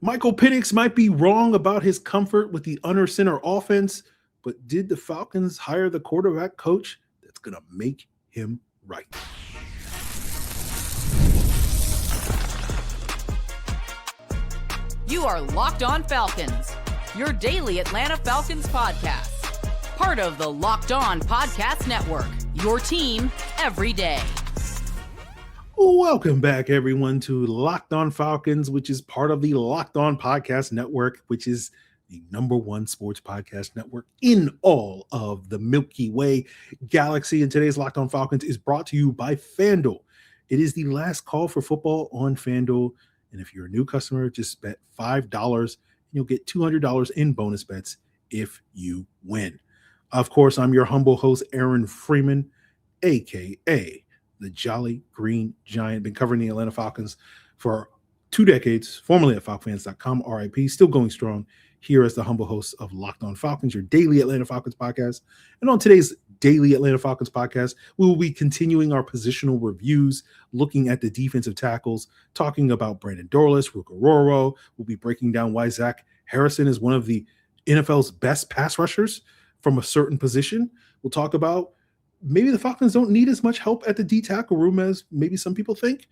Michael Penix might be wrong about his comfort with the under center offense, but did the Falcons hire the quarterback coach that's going to make him right? You are Locked On Falcons, your daily Atlanta Falcons podcast. Part of the Locked On Podcast Network, your team every day. Welcome back, everyone, to Locked On Falcons, which is part of the Locked On Podcast Network, which is the #1 sports podcast network in all of the Milky Way galaxy. And today's Locked On Falcons is brought to you by FanDuel. It is the last call for football on FanDuel. And if you're a new customer, just bet $5 and you'll get $200 in bonus bets if you win. Of course, I'm your humble host, Aaron Freeman, a.k.a. the Jolly Green Giant. Been covering the Atlanta Falcons for 2 decades, formerly at FalcFans.com, RIP, still going strong here as the humble host of Locked On Falcons, your daily Atlanta Falcons podcast. And on today's daily Atlanta Falcons podcast, we will be continuing our positional reviews, looking at the defensive tackles, talking about Brandon Dorlus, Ruke Orhorhoro. We'll be breaking down why Zach Harrison is one of the NFL's best pass rushers from a certain position. We'll talk about maybe the Falcons don't need as much help at the D tackle room as maybe some people think,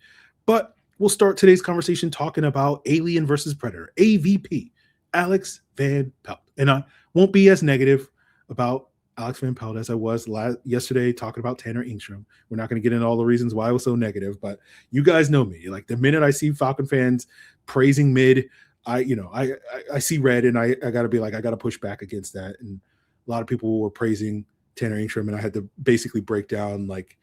but we'll start today's conversation talking about Alien versus Predator, AVP, Alex Van Pelt. And I won't be as negative about Alex Van Pelt as I was yesterday talking about Tanner Engstrom. We're not going to get into all the reasons why I was so negative, but you guys know me. Like the minute I see Falcon fans praising mid, I see red and I got to be like, I got to push back against that. And a lot of people were praising Tanner Engstrom, and I had to basically break down like,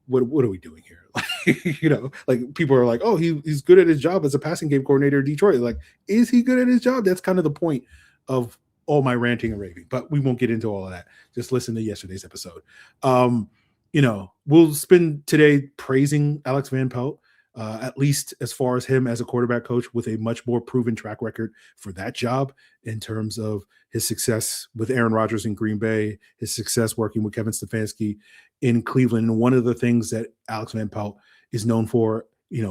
what are we doing here? Like, like people are like, oh, he's good at his job as a passing game coordinator in Detroit. Like, is he good at his job? That's kind of the point of all my ranting and raving, but we won't get into all of that. Just listen to yesterday's episode. We'll spend today praising Alex Van Pelt, at least as far as him as a quarterback coach with a much more proven track record for that job in terms of his success with Aaron Rodgers in Green Bay, his success working with Kevin Stefanski in Cleveland. And one of the things that Alex Van Pelt is known for,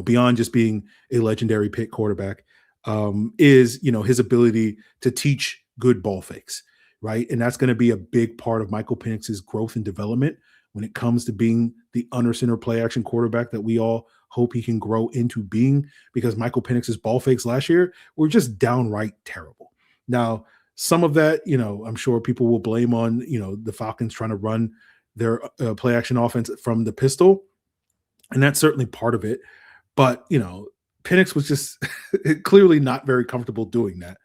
beyond just being a legendary Pitt quarterback, is, his ability to teach good ball fakes, right? And that's going to be a big part of Michael Penix's growth and development when it comes to being the under center play action quarterback that we all hope he can grow into being, because Michael Penix's ball fakes last year were just downright terrible. Now, some of that, I'm sure people will blame on, the Falcons trying to run their play action offense from the pistol. And that's certainly part of it. But, Penix was just clearly not very comfortable doing that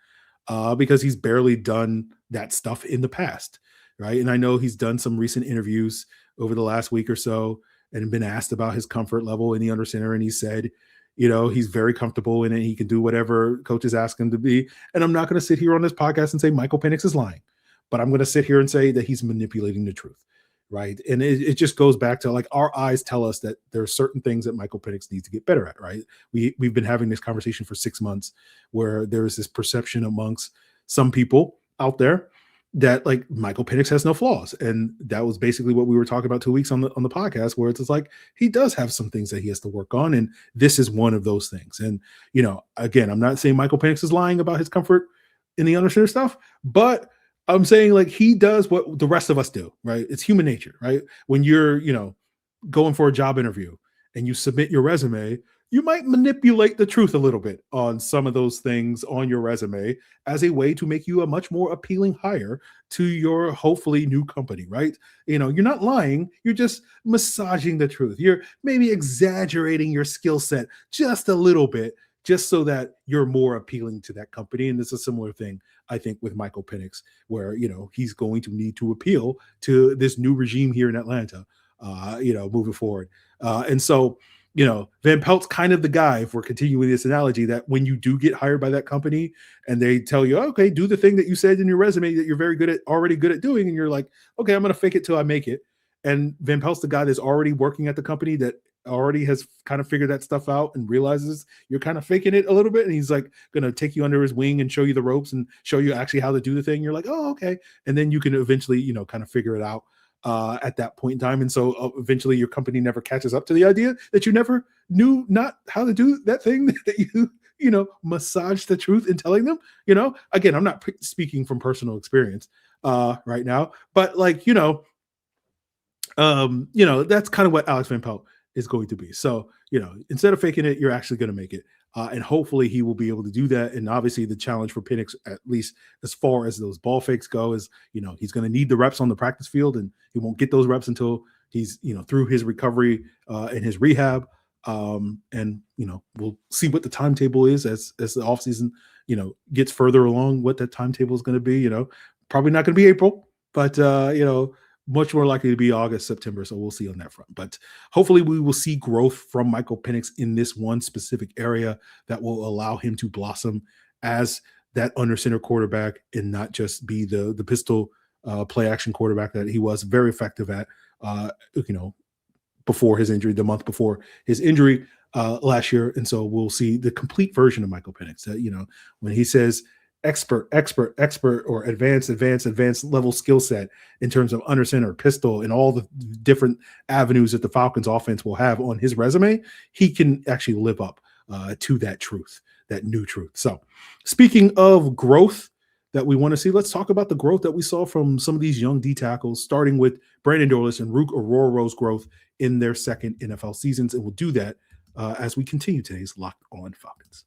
because he's barely done that stuff in the past. Right. And I know he's done some recent interviews over the last week or so and been asked about his comfort level in the under center. And he said, he's very comfortable in it. He can do whatever coaches ask him to be. And I'm not going to sit here on this podcast and say Michael Penix is lying, but I'm going to sit here and say that he's manipulating the truth. Right. And it just goes back to like our eyes tell us that there are certain things that Michael Penix needs to get better at. Right. We've been having this conversation for 6 months where there is this perception amongst some people out there that like Michael Penix has no flaws. And that was basically what we were talking about 2 weeks on the podcast, where it's just like, he does have some things that he has to work on. And this is one of those things. And, again, I'm not saying Michael Penix is lying about his comfort in the under center stuff, but I'm saying like he does what the rest of us do, right? It's human nature, right? When you're, going for a job interview and you submit your resume, you might manipulate the truth a little bit on some of those things on your resume as a way to make you a much more appealing hire to your hopefully new company, right? You're not lying. You're just massaging the truth. You're maybe exaggerating your skill set just a little bit, just so that you're more appealing to that company. And it's a similar thing, I think, with Michael Penix, where, he's going to need to appeal to this new regime here in Atlanta, moving forward. And so, Van Pelt's kind of the guy, if we're continuing this analogy, that when you do get hired by that company and they tell you, okay, do the thing that you said in your resume that you're already good at doing. And you're like, okay, I'm going to fake it till I make it. And Van Pelt's the guy that's already working at the company that already has kind of figured that stuff out and realizes you're kind of faking it a little bit. And he's like going to take you under his wing and show you the ropes and show you actually how to do the thing. You're like, oh, okay. And then you can eventually, kind of figure it out at that point in time. And so eventually your company never catches up to the idea that you never knew not how to do that thing that massage the truth and telling them, again, I'm not speaking from personal experience right now, but that's kind of what Alex Van Pelt is going to be. So, instead of faking it, you're actually going to make it. And hopefully he will be able to do that. And obviously the challenge for Penix, at least as far as those ball fakes go, is, he's going to need the reps on the practice field, and he won't get those reps until he's, through his recovery and his rehab. And, we'll see what the timetable is as the offseason, gets further along, what that timetable is going to be, probably not going to be April, but, much more likely to be August, September. So we'll see on that front. But hopefully we will see growth from Michael Penix in this one specific area that will allow him to blossom as that under center quarterback and not just be the pistol play action quarterback that he was very effective at, before his injury, the month before his injury last year. And so we'll see the complete version of Michael Penix that, when he says expert, or advanced level skill set in terms of under center, pistol, and all the different avenues that the Falcons offense will have on his resume, he can actually live up to that truth, that new truth. So speaking of growth that we want to see, let's talk about the growth that we saw from some of these young D tackles, starting with Brandon Dorlus and Ruke Orhorhoro's growth in their second NFL seasons. And we'll do that as we continue today's Locked On Falcons.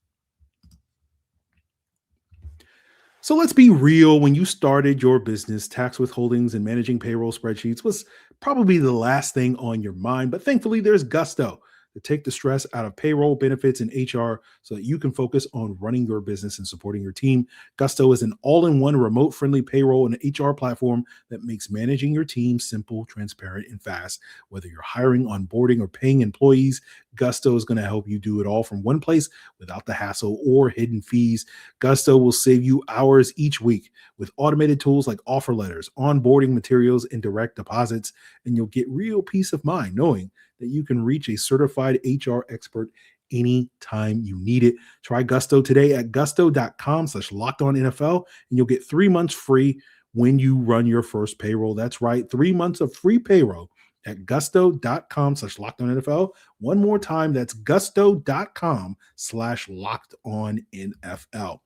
So let's be real. When you started your business, tax withholdings and managing payroll spreadsheets was probably the last thing on your mind. But thankfully, there's Gusto to take the stress out of payroll, benefits, and HR so that you can focus on running your business and supporting your team. Gusto is an all-in-one remote-friendly payroll and HR platform that makes managing your team simple, transparent, and fast. Whether you're hiring, onboarding, or paying employees, Gusto is going to help you do it all from one place without the hassle or hidden fees. Gusto will save you hours each week with automated tools like offer letters, onboarding materials, and direct deposits, and you'll get real peace of mind knowing that you can reach a certified HR expert anytime you need it. Try Gusto today at gusto.com/lockedonNFL, and you'll get 3 months free when you run your first payroll. That's right, 3 months of free payroll at gusto.com/lockedonNFL. One more time, that's gusto.com/lockedonNFL.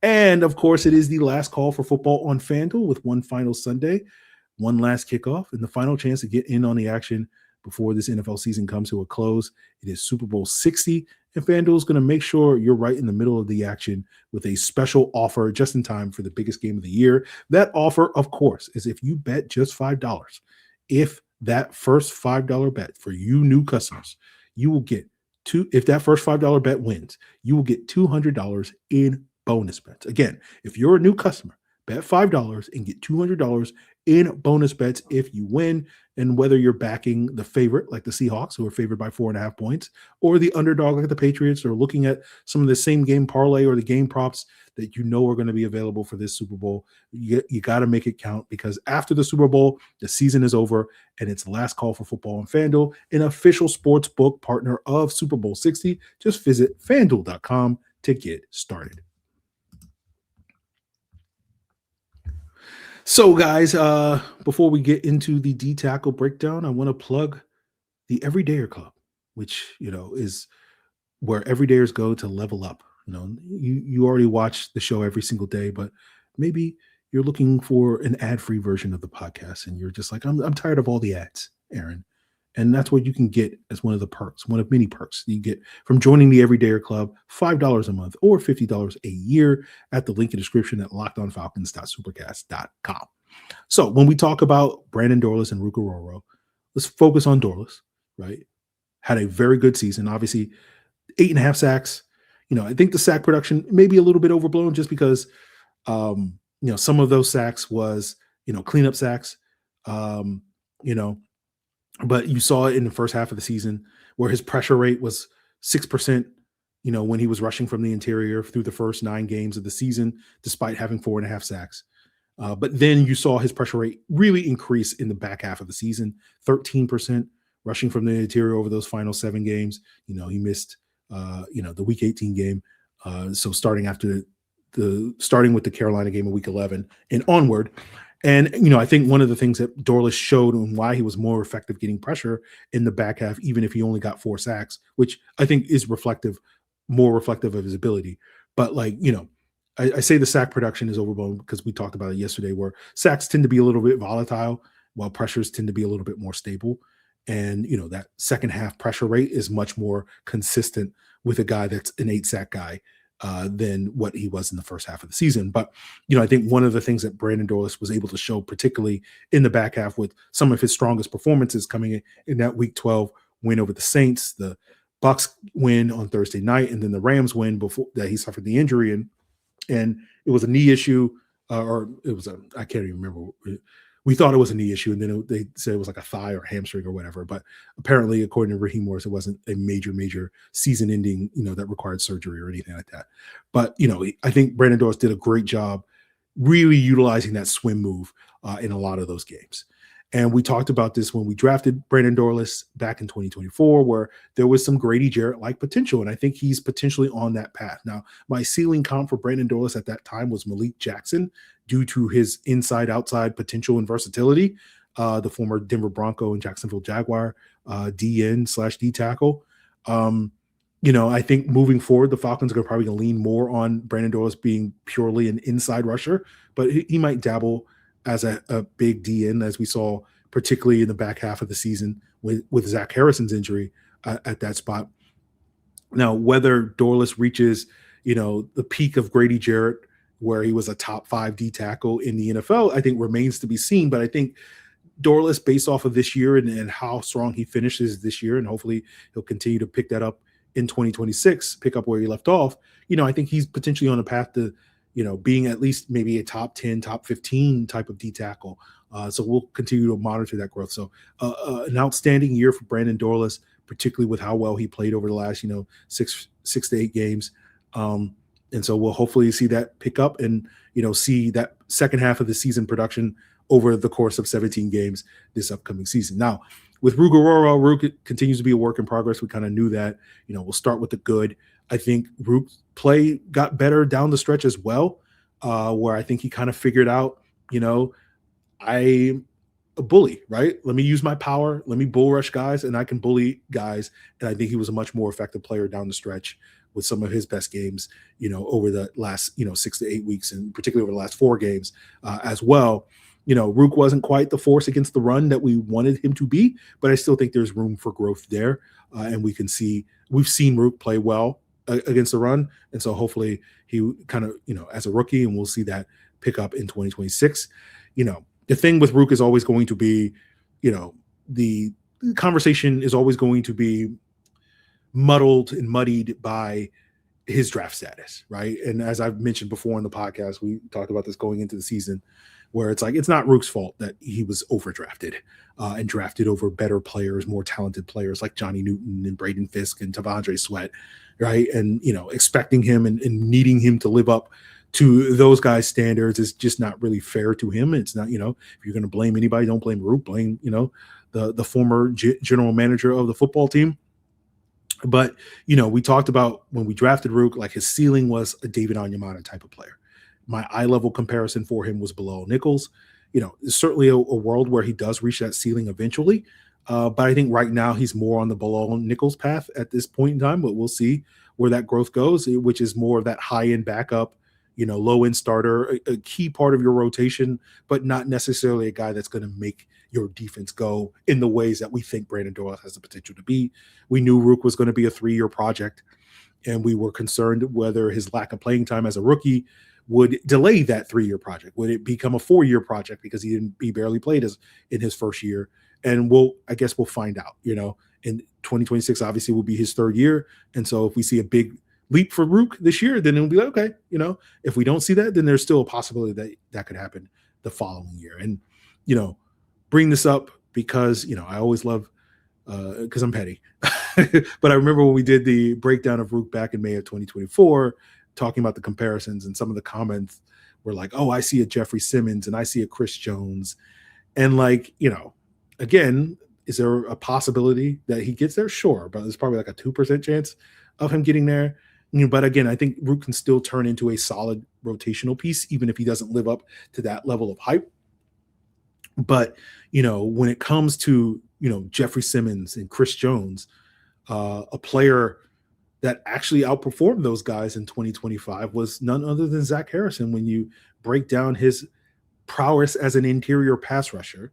And of course, it is the last call for football on FanDuel with one final Sunday, one last kickoff, and the final chance to get in on the action before this NFL season comes to a close. It is Super Bowl 60, and FanDuel is going to make sure you're right in the middle of the action with a special offer just in time for the biggest game of the year. That offer, of course, is if you bet just $5. If that first $5 bet for you new customers, you will get if that first $5 bet wins, you will get $200 in bonus bets. Again, if you're a new customer, bet $5 and get $200 in bonus bets if you win. And whether you're backing the favorite, like the Seahawks, who are favored by 4.5 points, or the underdog, like the Patriots, or looking at some of the same game parlay or the game props that are going to be available for this Super Bowl, you got to make it count, because after the Super Bowl, the season is over, and it's the last call for football on FanDuel, an official sports book partner of Super Bowl 60. Just visit FanDuel.com to get started. So, guys, before we get into the D tackle breakdown, I want to plug the Everydayer Club, which, is where everydayers go to level up. You already watch the show every single day, but maybe you're looking for an ad-free version of the podcast, and you're just like, I'm tired of all the ads, Aaron. And that's what you can get as one of the perks, one of many perks you get from joining the Everydayer Club, $5 a month or $50 a year at the link in the description at lockedonfalcons.supercast.com. So when we talk about Brandon Dorlus and Ruke Orhorhoro, let's focus on Dorlus, right? Had a very good season, obviously 8.5 sacks. I think the sack production may be a little bit overblown just because, some of those sacks was, cleanup sacks, but you saw it in the first half of the season where his pressure rate was 6%, when he was rushing from the interior through the first 9 games of the season, despite having 4.5 sacks. But then you saw his pressure rate really increase in the back half of the season, 13% rushing from the interior over those final 7 games. He missed, the week 18 game. So starting with the Carolina game in week 11 and onward. And, I think one of the things that Dorlus showed and why he was more effective getting pressure in the back half, even if he only got 4 sacks, which I think is reflective more reflective of his ability. But like, I say the sack production is overblown because we talked about it yesterday, where sacks tend to be a little bit volatile while pressures tend to be a little bit more stable. And, that second half pressure rate is much more consistent with a guy that's an 8-sack guy than what he was in the first half of the season. But, I think one of the things that Brandon Dorlus was able to show, particularly in the back half with some of his strongest performances coming in that week 12 win over the Saints, the Bucks win on Thursday night, and then the Rams win before that he suffered the injury. And it was a knee issue, or it was I can't even remember. We thought it was a knee issue, and then they said it was like a thigh or hamstring or whatever. But apparently, according to Raheem Morris, it wasn't a major season-ending, that required surgery or anything like that. But, I think Brandon Dorlus did a great job really utilizing that swim move in a lot of those games. And we talked about this when we drafted Brandon Dorlus back in 2024, where there was some Grady Jarrett-like potential, and I think he's potentially on that path. Now, my ceiling comp for Brandon Dorlus at that time was Malik Jackson due to his inside-outside potential and versatility, the former Denver Bronco and Jacksonville Jaguar DN/D tackle. I think moving forward, the Falcons are probably going to lean more on Brandon Dorlus being purely an inside rusher, but he might dabble as a big DN, as we saw particularly in the back half of the season with Zach Harrison's injury at that spot. Now, whether Dorlus reaches, the peak of Grady Jarrett, where he was a top 5 D tackle in the NFL, I think remains to be seen. But I think Dorlus, based off of this year and how strong he finishes this year, and hopefully he'll continue to pick that up in 2026, pick up where he left off, I think he's potentially on a path to, being at least maybe a top 10, top 15 type of D tackle. So we'll continue to monitor that growth. So an outstanding year for Brandon Dorlus, particularly with how well he played over the last, 6 to 8 games. And so we'll hopefully see that pick up and, see that second half of the season production over the course of 17 games this upcoming season. Now, with Ruke Orhorhoro, Ruke continues to be a work in progress. We kind of knew that. We'll start with the good. I think Ruke's play got better down the stretch as well, where I think he kind of figured out, I'm a bully, right? Let me use my power. Let me bull rush guys, and I can bully guys. And I think he was a much more effective player down the stretch with some of his best games, over the last, 6 to 8 weeks, and particularly over the last 4 games as well. Ruke wasn't quite the force against the run that we wanted him to be, but I still think there's room for growth there. And we've seen Ruke play well against the run. And so hopefully he kind of, as a rookie, and we'll see that pick up in 2026. The thing with Ruke is always going to be, the conversation is always going to be muddled and muddied by his draft status, right? And as I've mentioned before in the podcast, we talked about this going into the season, where it's like, it's not Ruke's fault that he was overdrafted and drafted over better players, more talented players like Johnny Newton and Braden Fisk and Tavondre Sweat, right? And, expecting him and needing him to live up to those guys' standards is just not really fair to him. It's not, if you're going to blame anybody, don't blame Ruke, blame, the former general manager of the football team. But, we talked about when we drafted Ruke, like his ceiling was a David Onyemata type of player. My eye level comparison for him was Bilal Nichols. There's certainly a world where he does reach that ceiling eventually. But I think right now he's more on the Bilal Nichols path at this point in time, but we'll see where that growth goes, which is more of that high-end backup, low-end starter, a key part of your rotation, but not necessarily a guy that's going to make your defense go in the ways that we think Brandon Dorlus has the potential to be. We knew Ruke was going to be a 3-year project, and we were concerned whether his lack of playing time as a rookie would delay that 3-year project. Would it become a 4-year project because he barely played in his first year? And I guess we'll find out, in 2026, obviously will be his 3rd year. And so if we see a big leap for Ruke this year, then it'll be like, okay, if we don't see that, then there's still a possibility that could happen the following year. And, bring this up because, I always love, because I'm petty, but I remember when we did the breakdown of Ruke back in May of 2024, talking about the comparisons, and some of the comments were like, oh, I see a Jeffrey Simmons and I see a Chris Jones. And again, is there a possibility that he gets there? Sure. But there's probably like a 2% chance of him getting there. But again, I think Ruke can still turn into a solid rotational piece, even if he doesn't live up to that level of hype. But, when it comes to, Jeffrey Simmons and Chris Jones, a player that actually outperformed those guys in 2025 was none other than Zach Harrison when you break down his prowess as an interior pass rusher.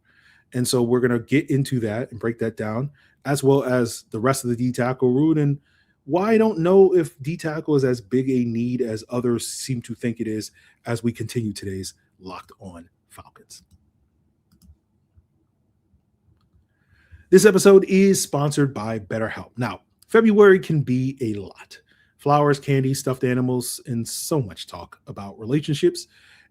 And so we're going to get into that and break that down, as well as the rest of the D tackle route and why I don't know if D tackle is as big a need as others seem to think it is as we continue today's Locked On Falcons. This episode is sponsored by BetterHelp. Now, February can be a lot. Flowers, candy, stuffed animals, and so much talk about relationships.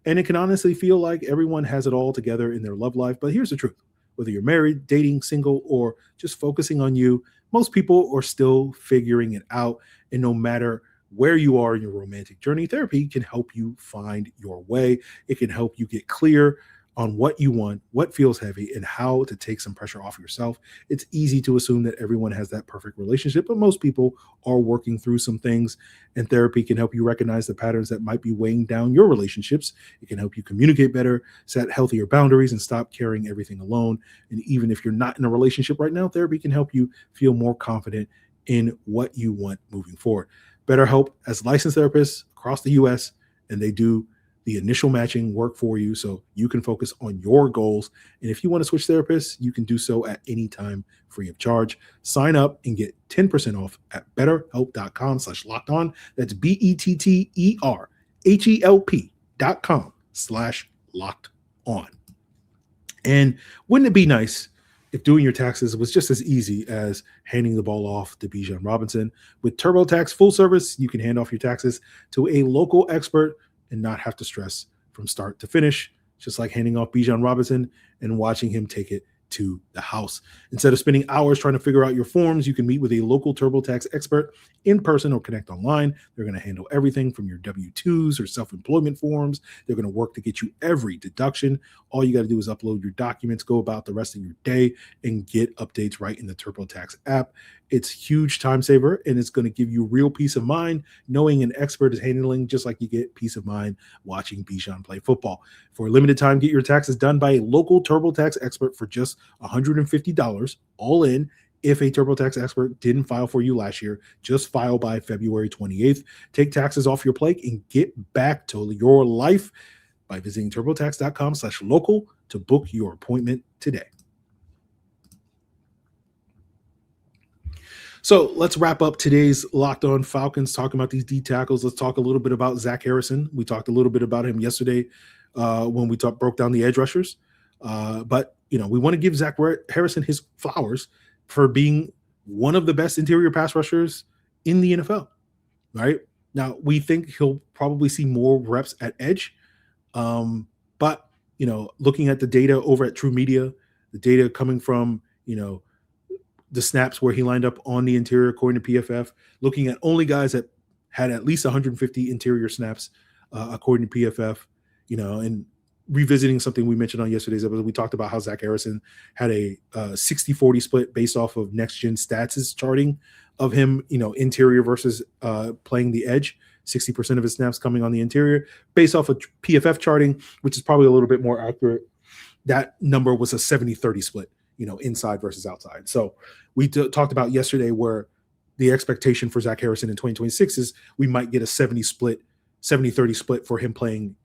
And it can honestly feel like everyone has it all together in their love life. But here's the truth. Whether you're married, dating, single, or just focusing on you, most people are still figuring it out. And no matter where you are in your romantic journey, therapy can help you find your way. It can help you get clear on what you want, what feels heavy, and how to take some pressure off yourself. It's easy to assume that everyone has that perfect relationship, but most people are working through some things, and therapy can help you recognize the patterns that might be weighing down your relationships. It can help you communicate better, set healthier boundaries, and stop carrying everything alone. And even if you're not in a relationship right now, therapy can help you feel more confident in what you want moving forward. BetterHelp has licensed therapists across the U.S., and they do the initial matching work for you so you can focus on your goals. And if you want to switch therapists, you can do so at any time free of charge. Sign up and get 10% off at betterhelp.com/lockedon. That's BETTERHELP.com/locked-on. And wouldn't it be nice if doing your taxes was just as easy as handing the ball off to Bijan Robinson? With TurboTax Full Service, you can hand off your taxes to a local expert and not have to stress from start to finish, just like handing off Bijan Robinson and watching him take it to the house. Instead of spending hours trying to figure out your forms, you can meet with a local TurboTax expert in person or connect online. They're going to handle everything from your W-2s or self-employment forms. They're going to work to get you every deduction. All you got to do is upload your documents, go about the rest of your day, and get updates right in the TurboTax app. It's huge time saver, and it's going to give you real peace of mind knowing an expert is handling, just like you get peace of mind watching Bijan play football. For a limited time, get your taxes done by a local TurboTax expert for just $150 all in. If a TurboTax expert didn't file for you last year, just file by February 28th. Take taxes off your plate and get back to your life by visiting turbotax.com/local to book your appointment today. So let's wrap up today's Locked On Falcons talking about these D tackles. Let's talk a little bit about Zach Harrison. We talked a little bit about him yesterday when we broke down the edge rushers. But we want to give Zach Harrison his flowers for being one of the best interior pass rushers in the NFL. Right now, we think he'll probably see more reps at edge. But looking at the data over at True Media, the data coming from the snaps where he lined up on the interior, according to PFF, looking at only guys that had at least 150 interior snaps, according to PFF, and revisiting something we mentioned on yesterday's episode. We talked about how Zach Harrison had a 60-40 split based off of Next Gen Stats' charting of him, interior versus playing the edge. 60% of his snaps coming on the interior based off of PFF charting, which is probably a little bit more accurate. That number was a 70-30 split, inside versus outside. So we talked about yesterday where the expectation for Zach Harrison in 2026 is we might get a 70-30 split for him playing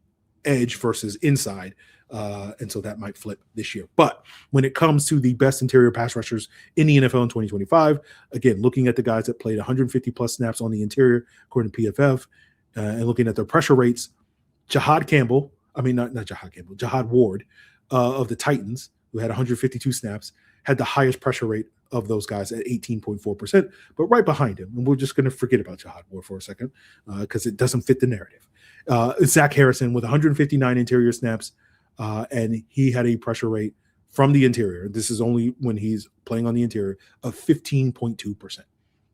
edge versus inside. And so that might flip this year. But when it comes to the best interior pass rushers in the NFL in 2025, again, looking at the guys that played 150 plus snaps on the interior, according to PFF, and looking at their pressure rates, Jahad Ward of the Titans, who had 152 snaps, had the highest pressure rate of those guys at 18.4%. But right behind him, and we're just going to forget about Jahad Ward for a second because it doesn't fit the narrative. Zach Harrison with 159 interior snaps, and he had a pressure rate from the interior. This is only when he's playing on the interior of 15.2%,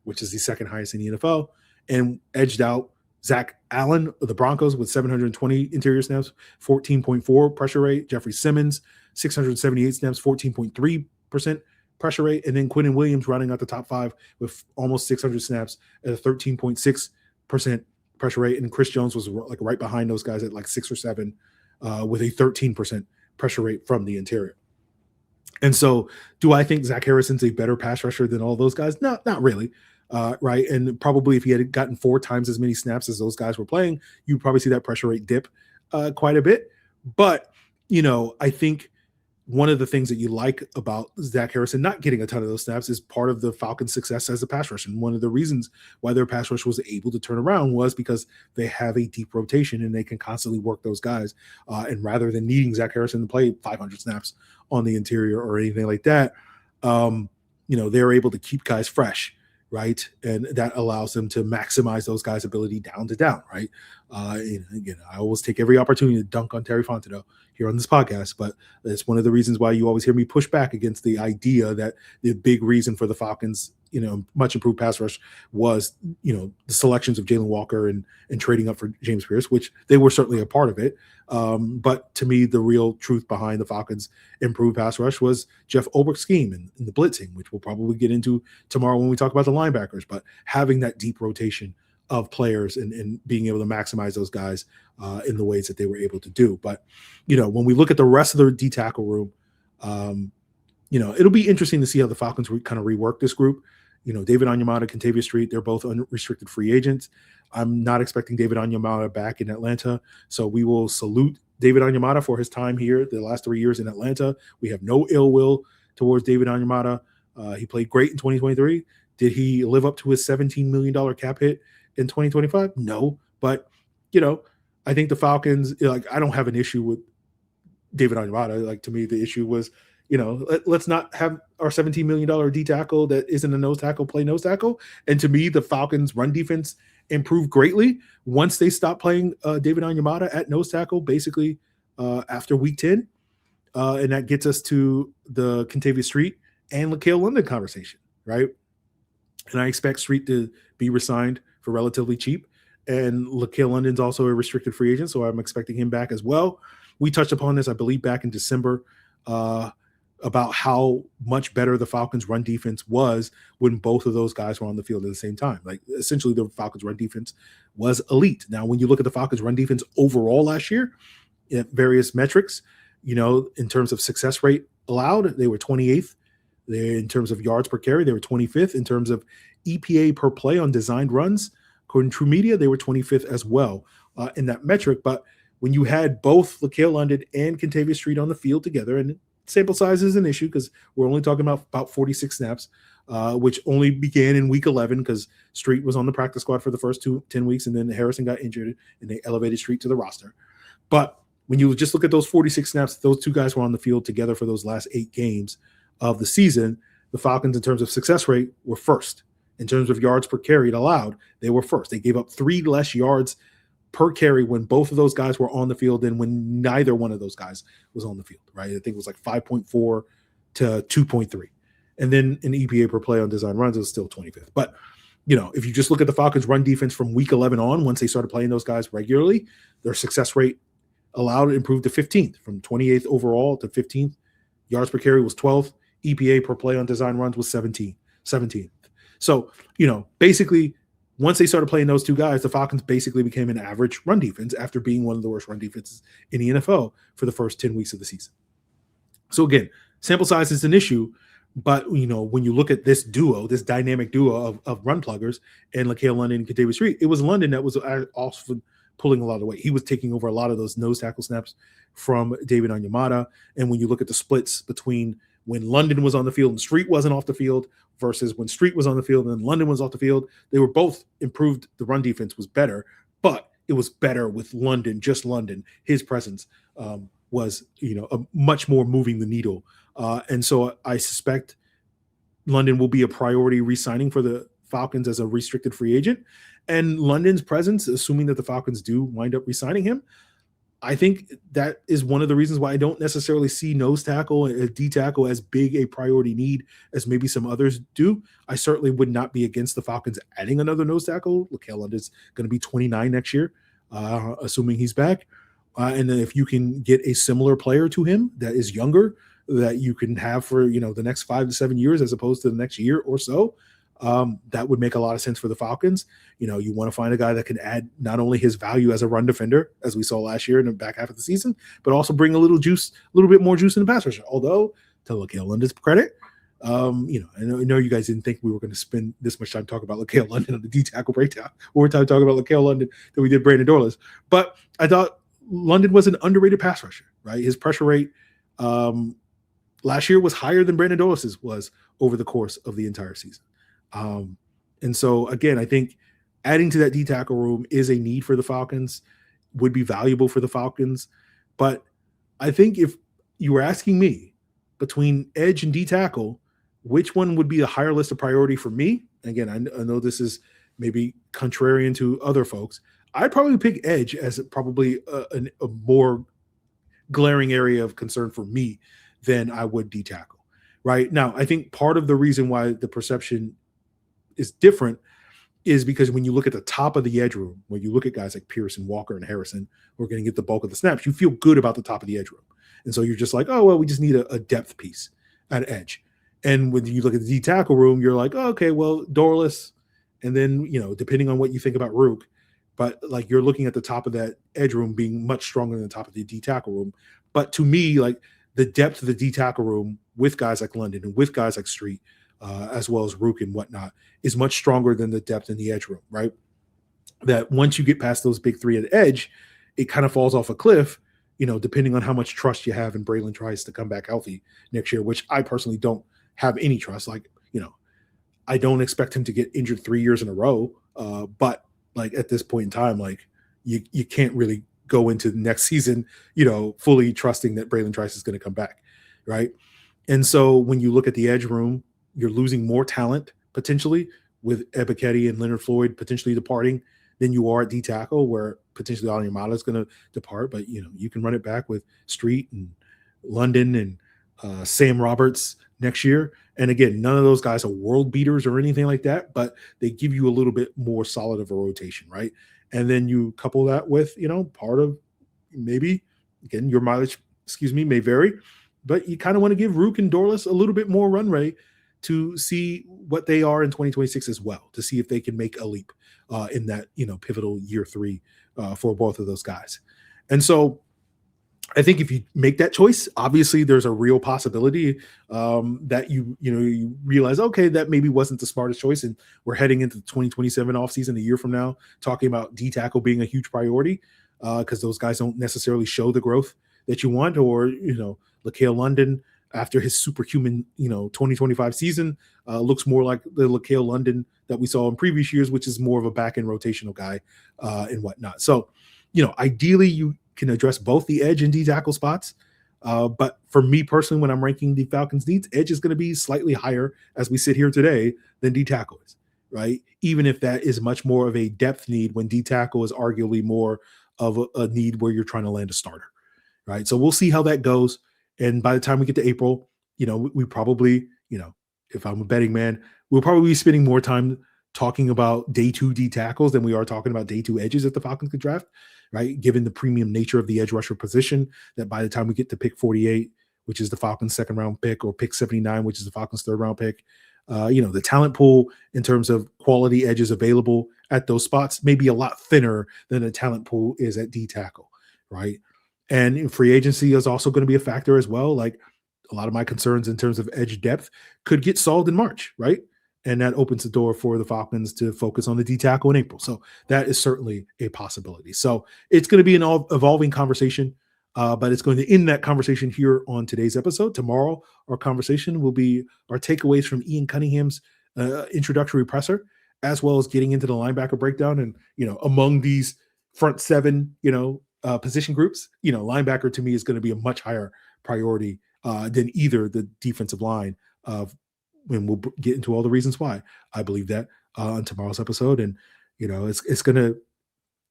which is the second highest in the NFL, and edged out Zach Allen of the Broncos with 720 interior snaps, 14.4 pressure rate. Jeffrey Simmons, 678 snaps, 14.3% pressure rate. And then Quinnen Williams rounding out the top five with almost 600 snaps at a 13.6% pressure rate. And Chris Jones was like right behind those guys at like 6 or 7 with a 13% pressure rate from the interior. And so do I think Zach Harrison's a better pass rusher than all those guys? No, not really. right? And probably if he had gotten 4 times as many snaps as those guys were playing, you'd probably see that pressure rate dip quite a bit. But, I think one of the things that you like about Zach Harrison not getting a ton of those snaps is part of the Falcons' success as a pass rush. And one of the reasons why their pass rush was able to turn around was because they have a deep rotation and they can constantly work those guys. And rather than needing Zach Harrison to play 500 snaps on the interior or anything like that, they're able to keep guys fresh, right? And that allows them to maximize those guys' ability down to down, right? And again, I always take every opportunity to dunk on Terry Fontenot here on this podcast, but it's one of the reasons why you always hear me push back against the idea that the big reason for the Falcons, much improved pass rush was, the selections of Jalen Walker and trading up for James Pierce, which they were certainly a part of it. But to me, the real truth behind the Falcons' improved pass rush was Jeff Ulbricht's scheme and the blitzing, which we'll probably get into tomorrow when we talk about the linebackers, but having that deep rotation of players and being able to maximize those guys in the ways that they were able to do. But, when we look at the rest of the D tackle room, it'll be interesting to see how the Falcons kind of rework this group. David Onyemata, Kentavius Street, they're both unrestricted free agents. I'm not expecting David Onyemata back in Atlanta. So we will salute David Onyemata for his time here the last 3 years in Atlanta. We have no ill will towards David Onyemata. He played great in 2023. Did he live up to his $17 million cap hit in 2025? No. But, I think the Falcons, I don't have an issue with David Onyemata. To me, the issue was, let's not have our $17 million D tackle that isn't a nose tackle play nose tackle. And to me, the Falcons' run defense improved greatly once they stopped playing David Onyemata at nose tackle, basically after week 10. And that gets us to the Kentavius Street and LaCale London conversation, right? And I expect Street to be re-signed for relatively cheap. And LaCale London's also a restricted free agent, so I'm expecting him back as well. We touched upon this, I believe, back in December about how much better the Falcons' run defense was when both of those guys were on the field at the same time. Essentially, the Falcons' run defense was elite. Now, when you look at the Falcons' run defense overall last year, at various metrics, in terms of success rate allowed, they were 28th. In terms of yards per carry, they were 25th. In terms of EPA per play on designed runs, according to True Media, they were 25th as well in that metric. But when you had both LaCale London and Kentavius Street on the field together, and sample size is an issue because we're only talking about 46 snaps, which only began in week 11 because Street was on the practice squad for the first 10 weeks, and then Harrison got injured, and they elevated Street to the roster. But when you just look at those 46 snaps, those two guys were on the field together for those last 8 games of the season. The Falcons, in terms of success rate, were first. In terms of yards per carry allowed, they were first. They gave up 3 less yards per carry when both of those guys were on the field than when neither one of those guys was on the field, right? I think it was 5.4 to 2.3. And then an EPA per play on design runs, it was still 25th. But, if you just look at the Falcons' run defense from week 11 on, once they started playing those guys regularly, their success rate allowed improved to 15th, from 28th overall to 15th. Yards per carry was 12th. EPA per play on design runs was 17th. So, basically, once they started playing those two guys, the Falcons basically became an average run defense after being one of the worst run defenses in the NFL for the first 10 weeks of the season. So again, sample size is an issue, but when you look at this duo, this dynamic duo of run pluggers and LaCale London and Kentavius Street, it was London that was also pulling a lot of the weight. He was taking over a lot of those nose tackle snaps from David Onyemata. And when you look at the splits between when London was on the field and Street wasn't off the field versus when Street was on the field and London was off the field, they were both improved. The run defense was better, but it was better with London, just London. His presence was, a much more moving the needle. And so I suspect London will be a priority re-signing for the Falcons as a restricted free agent. And London's presence, assuming that the Falcons do wind up re-signing him, I think that is one of the reasons why I don't necessarily see nose tackle and D tackle as big a priority need as maybe some others do. I certainly would not be against the Falcons adding another nose tackle. LaCale London is going to be 29 next year, assuming he's back. And then if you can get a similar player to him that is younger, that you can have for the next 5 to 7 years as opposed to the next year or so, that would make a lot of sense for the Falcons. You want to find a guy that can add not only his value as a run defender, as we saw last year in the back half of the season, but also bring a little bit more juice in the pass rush. Although, to LaCale London's credit, I know you guys didn't think we were going to spend this much time talking about LaCale London on the D tackle breakdown. More time talking about LaCale London than we did Brandon Dorlus. But I thought London was an underrated pass rusher, right? His pressure rate last year was higher than Brandon Dorlus's was over the course of the entire season. And so, again, I think adding to that D tackle room is a need for the Falcons, would be valuable for the Falcons. But I think if you were asking me between edge and D tackle, which one would be a higher list of priority for me? Again, I know this is maybe contrarian to other folks. I'd probably pick edge as probably a more glaring area of concern for me than I would D tackle. Right now, I think part of the reason why the perception is different is because when you look at the top of the edge room, when you look at guys like Pearson, Walker, and Harrison, who are going to get the bulk of the snaps, you feel good about the top of the edge room. And so you're just like, oh, well, we just need a depth piece at edge. And when you look at the D tackle room, you're like, oh, okay, well, Dorlus, and then, depending on what you think about Ruke, but like you're looking at the top of that edge room being much stronger than the top of the D tackle room. But to me, like the depth of the D tackle room with guys like London and with guys like Street, as well as Ruke and whatnot, is much stronger than the depth in the edge room, right? That once you get past those big three at the edge, it kind of falls off a cliff, depending on how much trust you have in Braylon Trice to come back healthy next year, which I personally don't have any trust. Like, I don't expect him to get injured 3 years in a row. But like at this point in time, like you can't really go into the next season, fully trusting that Braylon Trice is going to come back. Right. And so when you look at the edge room, you're losing more talent potentially with Ebiketie and Leonard Floyd potentially departing than you are at D tackle, where potentially Aliyamada is going to depart. But, you can run it back with Street and London and Sam Roberts next year. And again, none of those guys are world beaters or anything like that, but they give you a little bit more solid of a rotation, right? And then you couple that with, part of maybe, again, your mileage, may vary, but you kind of want to give Ruke and Dorlus a little bit more runway to see what they are in 2026 as well, to see if they can make a leap in that, pivotal year 3 for both of those guys. And so I think if you make that choice, obviously there's a real possibility that you realize, okay, that maybe wasn't the smartest choice. And we're heading into the 2027 offseason a year from now, talking about D tackle being a huge priority because those guys don't necessarily show the growth that you want, or, LaCale London after his superhuman, 2025 season looks more like the LaCale London that we saw in previous years, which is more of a back-end rotational guy and whatnot. So, ideally you can address both the edge and D tackle spots. But for me personally, when I'm ranking the Falcons needs, edge is going to be slightly higher as we sit here today than D tackle is, right? Even if that is much more of a depth need when D tackle is arguably more of a need where you're trying to land a starter, right? So we'll see how that goes. And by the time we get to April, we probably, if I'm a betting man, we'll probably be spending more time talking about day 2 D tackles than we are talking about day 2 edges that the Falcons could draft, right? Given the premium nature of the edge rusher position, that by the time we get to pick 48, which is the Falcons' second round pick, or pick 79, which is the Falcons' third round pick, the talent pool in terms of quality edges available at those spots may be a lot thinner than the talent pool is at D tackle, right? And free agency is also going to be a factor as well. Like a lot of my concerns in terms of edge depth could get solved in March, right? And that opens the door for the Falcons to focus on the D tackle in April. So that is certainly a possibility. So it's going to be an evolving conversation, but it's going to end that conversation here on today's episode. Tomorrow, our conversation will be our takeaways from Ian Cunningham's introductory presser, as well as getting into the linebacker breakdown. And, among these front 7, position groups, linebacker to me is going to be a much higher priority than either the defensive line and we'll get into all the reasons why I believe that on tomorrow's episode. And, it's going to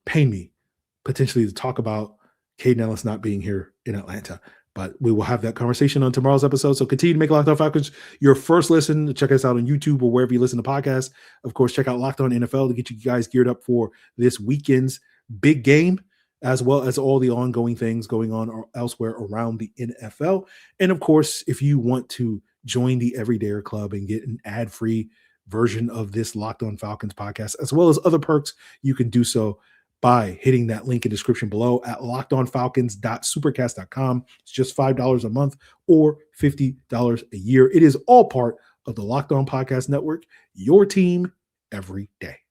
pain me potentially to talk about Caden Ellis not being here in Atlanta, but we will have that conversation on tomorrow's episode. So continue to make Locked On Falcons your first listen. Check us out on YouTube or wherever you listen to podcasts. Of course, check out Locked On NFL to get you guys geared up for this weekend's big game, as well as all the ongoing things going on elsewhere around the NFL. And of course, if you want to join the Everydayer Club and get an ad-free version of this Locked On Falcons podcast, as well as other perks, you can do so by hitting that link in description below at lockedonfalcons.supercast.com. It's just $5 a month or $50 a year. It is all part of the Locked On Podcast Network, your team every day.